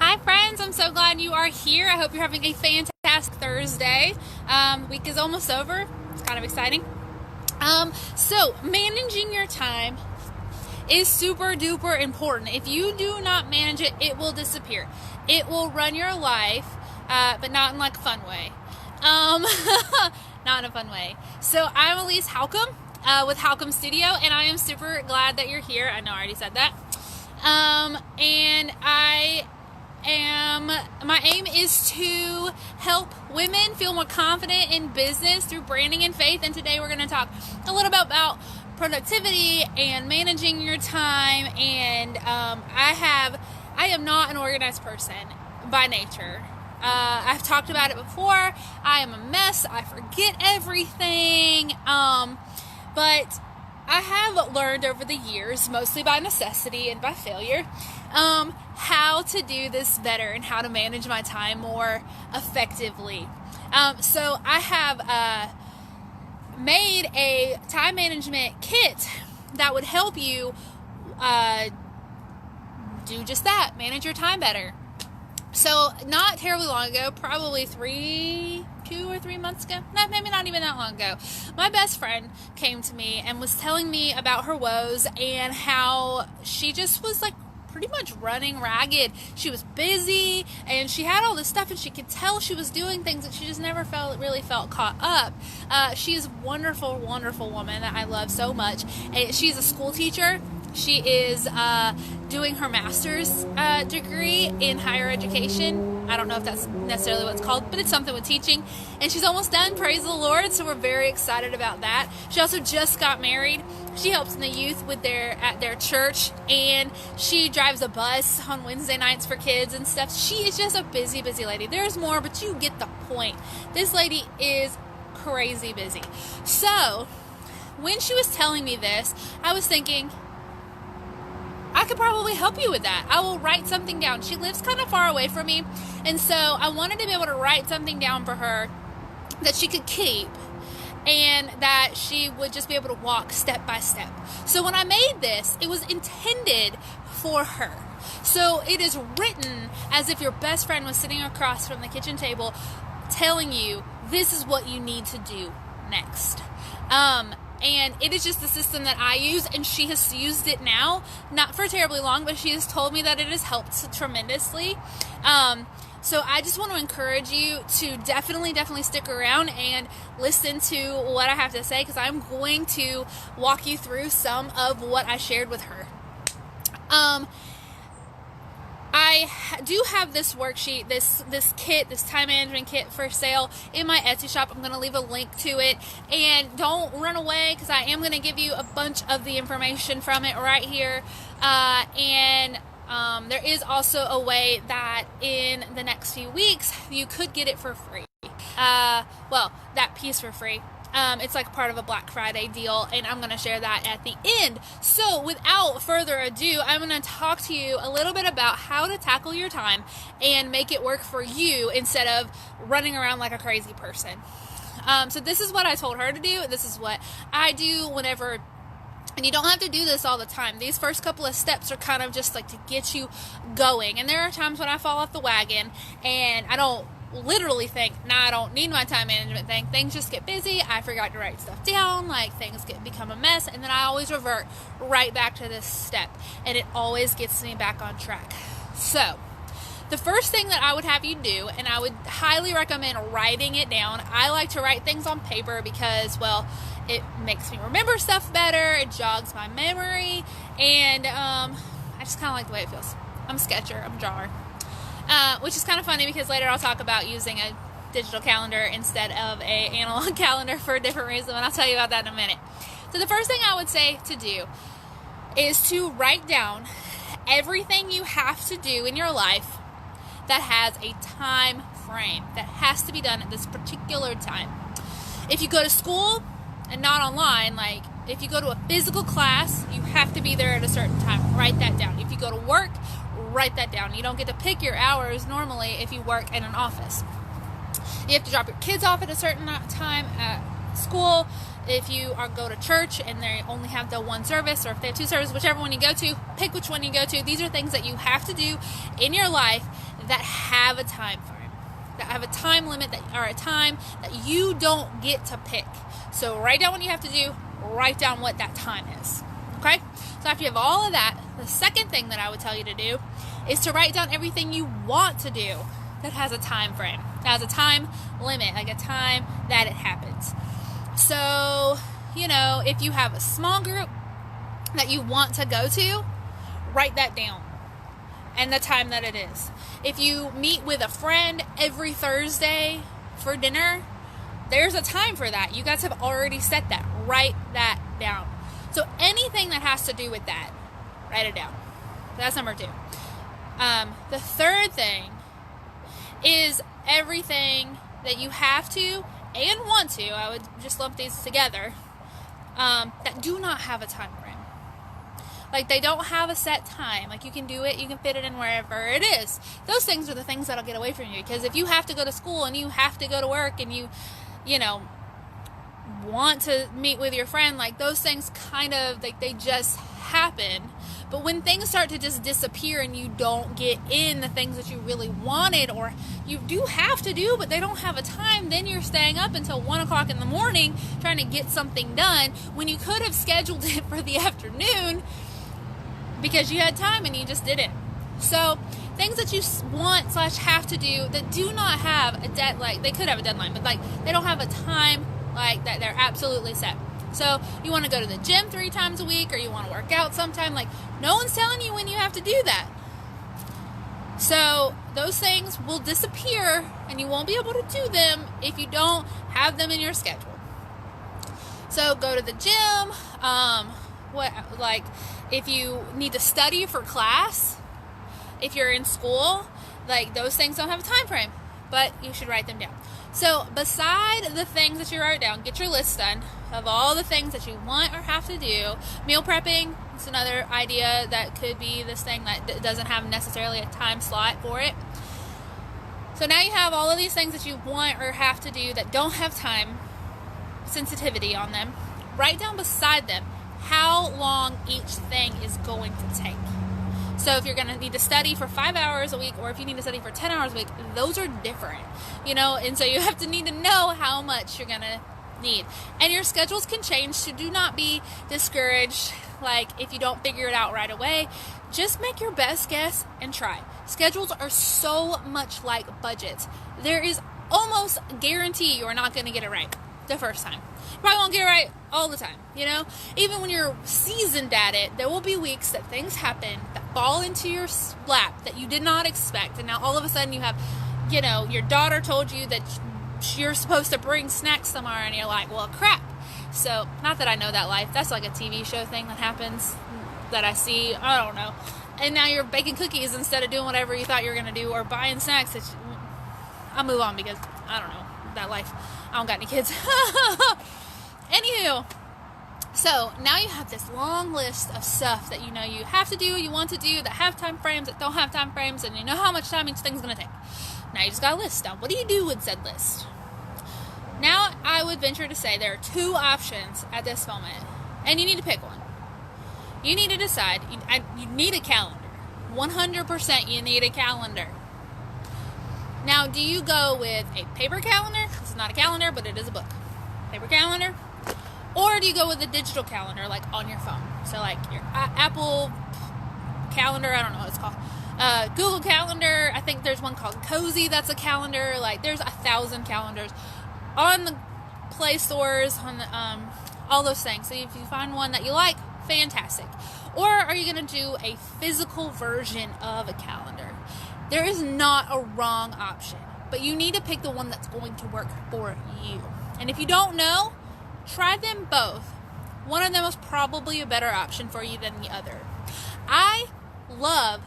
Hi friends, I'm so glad you are here. I hope you're having a fantastic Thursday. Week is almost over. It's kind of exciting. So managing your time is super duper important. If you do not manage it, it will disappear. It will run your life, but not in like a fun way. Not in a fun way. So I'm Elise Halcomb with Halcomb Studio, and I am super glad that you're here. I know I already said that. My aim is to help women feel more confident in business through branding and faith. And today we're going to talk a little bit about productivity and managing your time. And I am not an organized person by nature. I've talked about it before. I am a mess. I forget everything. But I have learned over the years, mostly by necessity and by failure, how to do this better and how to manage my time more effectively. So I have made a time management kit that would help you do just that, manage your time better. So not terribly long ago, probably 2 or 3 months ago, no, maybe not even that long ago, my best friend came to me and was telling me about her woes and how she just was like pretty much running ragged. She was busy and she had all this stuff and she could tell she was doing things that she just never really felt caught up. She is a wonderful, wonderful woman that I love so much. She's a school teacher. She is doing her master's degree in higher education. I don't know if that's necessarily what it's called, but it's something with teaching. And she's almost done, praise the Lord, so we're very excited about that. She also just got married. She helps in the youth at their church, and she drives a bus on Wednesday nights for kids and stuff. She is just a busy, busy lady. There's more, but you get the point. This lady is crazy busy. So when she was telling me this, I was thinking, I could probably help you with that. I will write something down. She lives kind of far away from me, and so I wanted to be able to write something down for her that she could keep and that she would just be able to walk step by step. So when I made this, it was intended for her. So it is written as if your best friend was sitting across from the kitchen table telling you, this is what you need to do next. And it is just the system that I use, and she has used it now, not for terribly long, but she has told me that it has helped tremendously. So I just want to encourage you to definitely stick around and listen to what I have to say, because I'm going to walk you through some of what I shared with her. I do have this worksheet, this kit, this time management kit for sale in my Etsy shop. I'm going to leave a link to it, and don't run away, because I am going to give you a bunch of the information from it right here. There is also a way that in the next few weeks you could get it for free. That piece for free. It's like part of a Black Friday deal, and I'm going to share that at the end. So without further ado, I'm going to talk to you a little bit about how to tackle your time and make it work for you instead of running around like a crazy person. So this is what I told her to do. This is what I do whenever. And you don't have to do this all the time. These first couple of steps are kind of just like to get you going. And there are times when I fall off the wagon and I don't literally think, I don't need my time management thing. Things just get busy. I forgot to write stuff down. Like things become a mess. And then I always revert right back to this step. And it always gets me back on track. So the first thing that I would have you do, and I would highly recommend writing it down. I like to write things on paper because, it makes me remember stuff better. It jogs my memory. And I just kind of like the way it feels. I'm a sketcher. I'm a drawer. Which is kind of funny because later I'll talk about using a digital calendar instead of a analog calendar for a different reason, and I'll tell you about that in a minute. So the first thing I would say to do is to write down everything you have to do in your life that has a time frame, that has to be done at this particular time. If you go to school and not online, like if you go to a physical class, you have to be there at a certain time. Write that down. If you go to work, write that down. You don't get to pick your hours normally if you work in an office. You have to drop your kids off at a certain time at school. If you are go to church and they only have the one service, or if they have two services, whichever one you go to, pick which one you go to. These are things that you have to do in your life that have a time frame, that have a time limit, that are a time that you don't get to pick. So write down what you have to do, write down what that time is. Okay? So after you have all of that, the second thing that I would tell you to do is to write down everything you want to do that has a time frame, that has a time limit, like a time that it happens. So, if you have a small group that you want to go to, write that down and the time that it is. If you meet with a friend every Thursday for dinner, there's a time for that. You guys have already set that. Write that down. So anything that has to do with that, write it down. That's number 2. The third thing is everything that you have to and want to, I would just lump these together, that do not have a time frame. Like, they don't have a set time. Like, you can do it, you can fit it in wherever it is. Those things are the things that'll get away from you. Because if you have to go to school and you have to go to work and you want to meet with your friend, like, those things kind of, like, they just happen. But when things start to just disappear and you don't get in the things that you really wanted, or you do have to do, but they don't have a time, then you're staying up until 1 o'clock in the morning trying to get something done when you could have scheduled it for the afternoon because you had time and you just didn't. So things that you want / have to do that do not have a deadline, they could have a deadline, but like they don't have a time like that, they're absolutely set. So you want to go to the gym 3 times a week, or you want to work out sometime, like no one's telling you when you have to do that. So those things will disappear and you won't be able to do them if you don't have them in your schedule. So go to the gym, if you need to study for class, if you're in school, like those things don't have a time frame, but you should write them down. So beside the things that you write down, get your list done of all the things that you want or have to do. Meal prepping is another idea that could be this thing that doesn't have necessarily a time slot for it. So now you have all of these things that you want or have to do that don't have time sensitivity on them. Write down beside them how long each thing is going to take. So if you're going to need to study for 5 hours a week, or if you need to study for 10 hours a week, those are different, and so you have to need to know how much you're going to need. And your schedules can change, so do not be discouraged, like if you don't figure it out right away. Just make your best guess and try. Schedules are so much like budgets. There is almost guarantee you are not going to get it right the first time. You probably won't get it right all the time, Even when you're seasoned at it, there will be weeks that things happen that fall into your lap that you did not expect. And now all of a sudden you have, your daughter told you that you're supposed to bring snacks tomorrow, and you're like, well, crap. So, not that I know that life. That's like a TV show thing that happens that I see. I don't know. And now you're baking cookies instead of doing whatever you thought you were going to do, or buying snacks. I'll move on because, I don't know, that life. I don't got any kids. Anywho, so now you have this long list of stuff that you have to do, you want to do, that have time frames, that don't have time frames, and you know how much time each thing's going to take. Now you just got a list down. What do you do with said list? Now I would venture to say there are 2 options at this moment, and you need to pick one. You need to decide. You need a calendar. 100% you need a calendar. Now, do you go with a paper calendar? This is not a calendar, but it is a book. Paper calendar. Or do you go with a digital calendar, like on your phone? So like your Apple calendar, I don't know what it's called. Google Calendar, I think there's one called Cozy that's a calendar. Like there's 1,000 calendars on the Play stores, on the, all those things. So if you find one that you like, fantastic. Or are you going to do a physical version of a calendar? There is not a wrong option, but you need to pick the one that's going to work for you. And if you don't know, try them both. One of them is probably a better option for you than the other. I love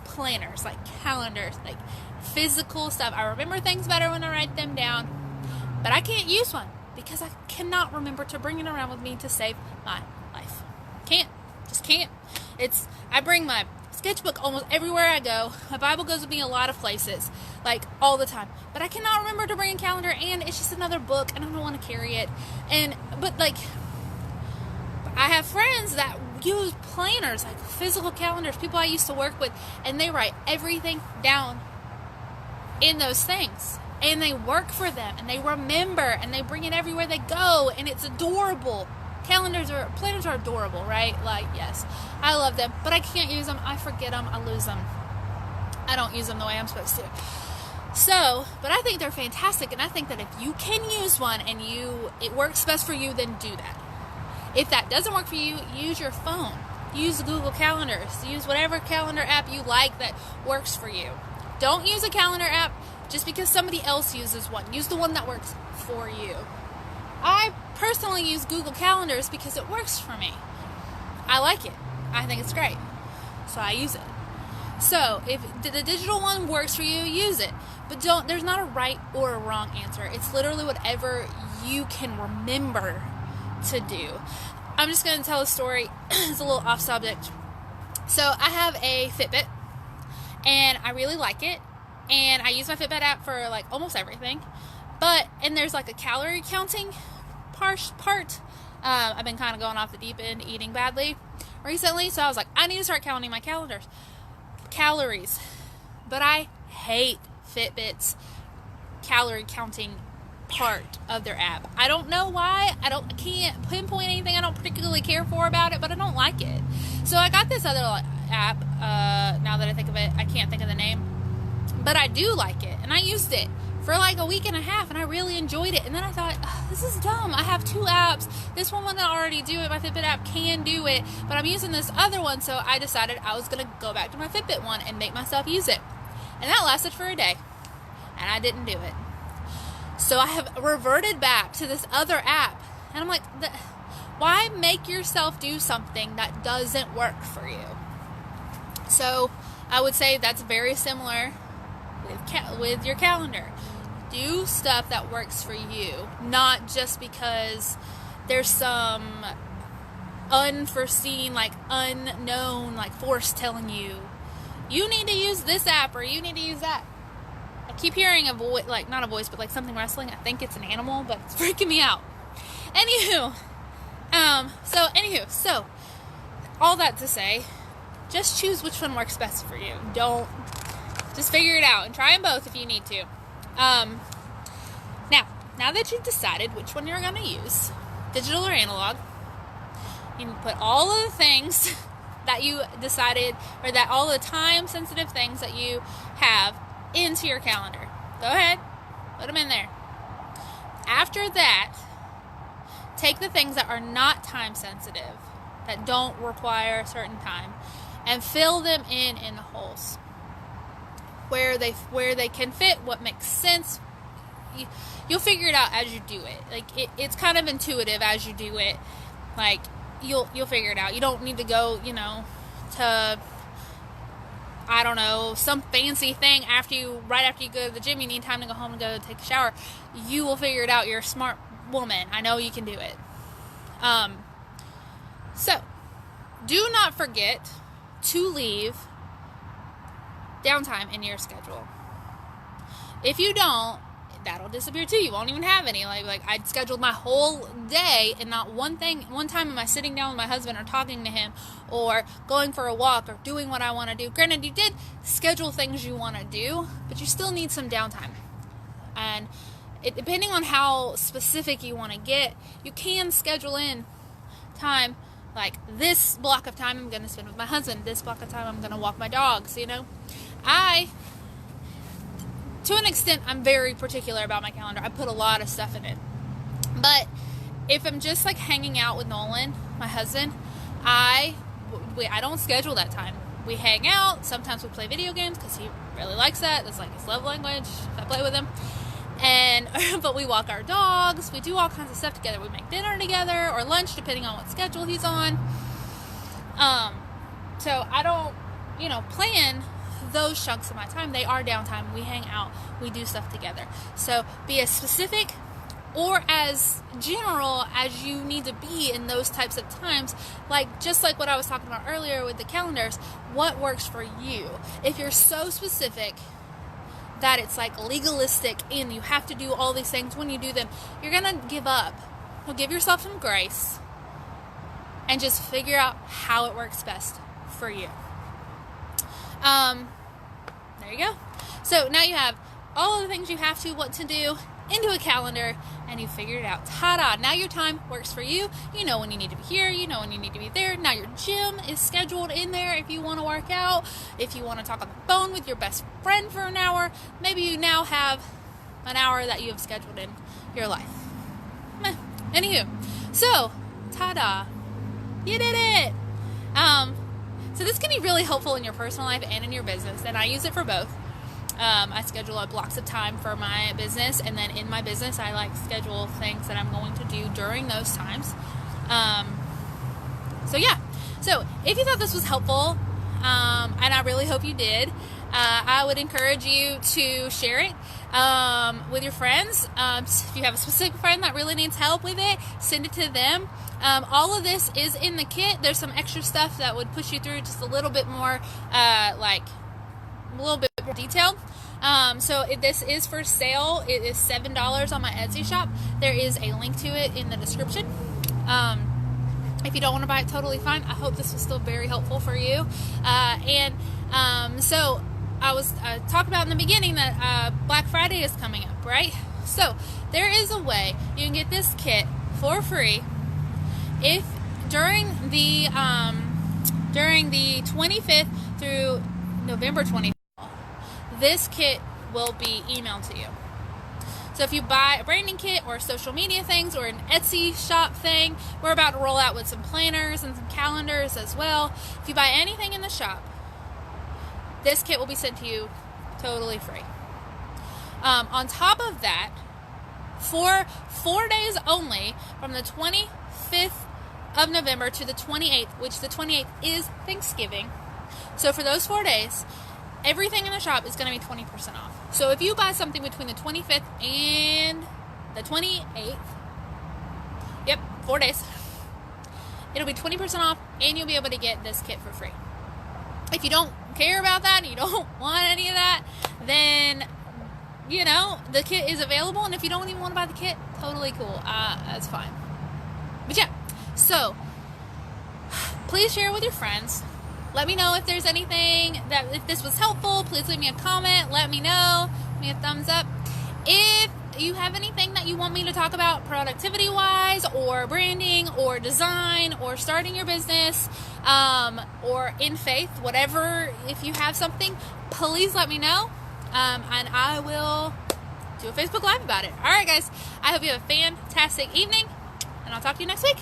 planners, like calendars, like physical stuff. I remember things better when I write them down, but I can't use one because I cannot remember to bring it around with me to save my life. Just can't. I bring my sketchbook almost everywhere I go. My Bible goes with me a lot of places. like all the time. But I cannot remember to bring a calendar, and it's just another book, and I don't want to carry it. But like, I have friends that use planners, like physical calendars, people I used to work with, and they write everything down in those things. And they work for them, and they remember, and they bring it everywhere they go, and it's adorable. Planners are adorable, right? Like, yes, I love them, but I can't use them. I forget them. I lose them. I don't use them the way I'm supposed to. So, but I think they're fantastic, and I think that if you can use one and it works best for you, then do that. If that doesn't work for you, use your phone. Use Google Calendars. Use whatever calendar app you like that works for you. Don't use a calendar app just because somebody else uses one. Use the one that works for you. I personally use Google Calendars because it works for me. I like it. I think it's great. So I use it. So if the digital one works for you, use it. But there's not a right or a wrong answer. It's literally whatever you can remember to do. I'm just going to tell a story. It's a little off subject. So I have a Fitbit, and I really like it. And I use my Fitbit app for like almost everything. And there's like a calorie counting part. I've been kind of going off the deep end, eating badly recently. So I was like, I need to start counting my calories. But I hate Fitbit's calorie counting part of their app. I don't know why. I can't pinpoint anything I don't particularly care for about it, but I don't like it. So I got this other app. Now that I think of it, I can't think of the name. But I do like it, and I used it for like a week and a half, and I really enjoyed it. And then I thought, this is dumb. I have two apps. This one that already do it, my Fitbit app can do it, but I'm using this other one, so I decided I was going to go back to my Fitbit one and make myself use it. And that lasted for a day, and I didn't do it. So I have reverted back to this other app, and I'm like, why make yourself do something that doesn't work for you? So I would say that's very similar with your calendar. Do stuff that works for you, not just because there's some unforeseen, like unknown, like force telling you need to use this app or you need to use that. I keep hearing a voice, like not a voice, but like something rustling. I think it's an animal, but it's freaking me out. So all that to say, just choose which one works best for you. Just figure it out and try them both if you need to. Now that you've decided which one you're going to use, digital or analog, you can put all of the things that you decided, or that all the time-sensitive things that you have into your calendar. Go ahead, put them in there. After that, take the things that are not time-sensitive, that don't require a certain time, and fill them in the holes where they can fit, what makes sense. You'll figure it out as you do it. Like it's kind of intuitive as you do it. Like you'll figure it out. You don't need to go, to I don't know, some fancy thing right after you go to the gym. You need time to go home and go take a shower. You will figure it out. You're a smart woman. I know you can do it. So do not forget to leave downtime in your schedule. If you don't, that'll disappear too. You won't even have any. Like I'd scheduled my whole day, and not one time am I sitting down with my husband or talking to him or going for a walk or doing what I want to do. Granted, you did schedule things you want to do, but you still need some downtime. And depending on how specific you want to get, you can schedule in time. Like this block of time I'm going to spend with my husband. This block of time I'm going to walk my dogs, to an extent, I'm very particular about my calendar. I put a lot of stuff in it. But if I'm just like hanging out with Nolan, my husband, I don't schedule that time. We hang out. Sometimes we play video games because he really likes that. That's like his love language. I play with him. But we walk our dogs. We do all kinds of stuff together. We make dinner together or lunch, depending on what schedule he's on. So I don't, plan those chunks of my time. They are downtime. We hang out. We do stuff together. So be as specific or as general as you need to be in those types of times. Just like what I was talking about earlier with the calendars, what works for you. If you're so specific that it's like legalistic and you have to do all these things. When you do them, you're going to give up. So give yourself some grace and just figure out how it works best for you. There you go. So now you have all of the things you have to, what to do, into a calendar, and you figured it out. Ta-da! Now your time works for you. You know when you need to be here. You know when you need to be there. Now your gym is scheduled in there if you want to work out. If you want to talk on the phone with your best friend for an hour, maybe you now have an hour that you have scheduled in your life. Anywho, so, ta-da! You did it! So this can be really helpful in your personal life and in your business, and I use it for both. I schedule out blocks of time for my business, and then in my business I schedule things that I'm going to do during those times. So yeah, so if you thought this was helpful, and I really hope you did, I would encourage you to share it with your friends. If you have a specific friend that really needs help with it, send it to them. All of this is in the kit. There's some extra stuff that would push you through just a little bit more, a little bit more detailed. So this is for sale. It is $7 on my Etsy shop. There is a link to it in the description. If you don't want to buy it, totally fine. I hope this was still very helpful for you. So I was talking about in the beginning that Black Friday is coming up, right? So there is a way you can get this kit for free if during the 25th through November 25th. This kit will be emailed to you. So if you buy a branding kit or social media things or an Etsy shop thing, we're about to roll out with some planners and some calendars as well. If you buy anything in the shop, this kit will be sent to you totally free. On top of that, for 4 days only, from the 25th of November to the 28th, which the 28th is Thanksgiving. So for those 4 days, everything in the shop is going to be 20% off. So if you buy something between the 25th and the 28th, 4 days, it'll be 20% off, and you'll be able to get this kit for free. If you don't care about that, and you don't want any of that, then, the kit is available, and if you don't even want to buy the kit, totally cool. That's fine. But yeah, so please share it with your friends. Let me know if there's anything if this was helpful. Please leave me a comment. Let me know. Give me a thumbs up. If you have anything that you want me to talk about productivity-wise, or branding, or design, or starting your business, or in faith, whatever, if you have something, please let me know, and I will do a Facebook Live about it. All right, guys. I hope you have a fantastic evening, and I'll talk to you next week.